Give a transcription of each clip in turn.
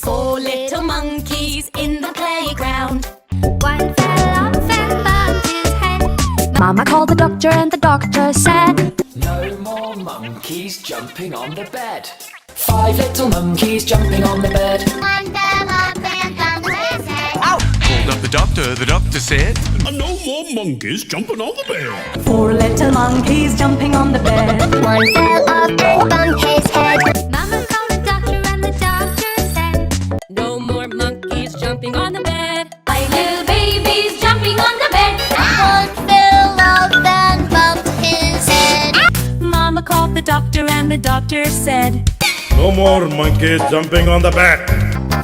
Four little monkeys in the playground. One fell off and bumped his head. Mama called the doctor and the doctor said, No more monkeys jumping on the bed. Five little monkeys jumping on the bed. One fell off and bumped his head. Called up the doctor said, No more monkeys jumping on the bed. Four little monkeys jumping on the bed. One fell off and bumped his head. Mama called the doctor and the doctor said, No more monkeys jumping on the bed. Five little babies jumping on the bed. One fell off and bumped his head. Mama called the doctor and the doctor said, No more monkeys jumping on the bed.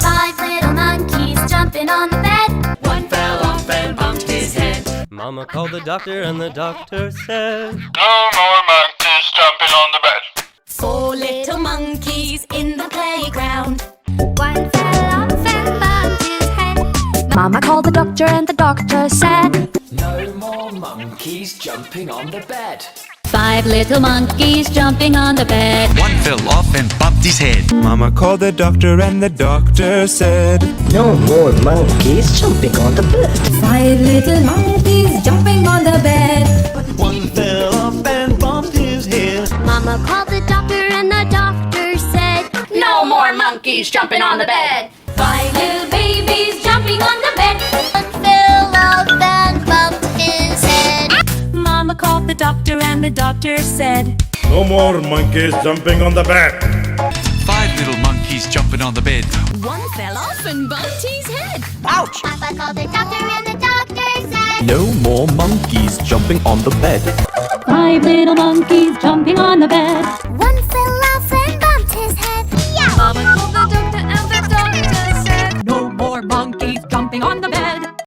Five little monkeys jumping on the bed. One fell off and bumped his head. Mama called the doctor and the doctor said, No more monkeys jumping on the bed. Four little monkeys in the playground. One fell off and bumped his head. Mama called the doctor and the doctor said, No more monkeys jumping on the bed. Five little monkeys jumping on the bed. One fell off and bumped his head. Mama called the doctor and the doctor said, No more monkeys jumping on the bed. Five little monkeys jumping on the bed. One fell off and bumped his head. Mama called the doctor and the doctor said, No more monkeys jumping on the bed. Five little babies jumping on the bed. One fell off and bumped his head. Mama called the doctor and the doctor said, No more monkeys jumping on the bed. Five little monkeys jumping on the bed. One fell off and bumped his head. Papa called the doctor and the doctor said, No more monkeys jumping on the bed. Five little monkeys jumping on the bed. One fell off and bumped his head. Yeah. Mama called the doctor and the doctor said, No more monkeys jumping on the bed.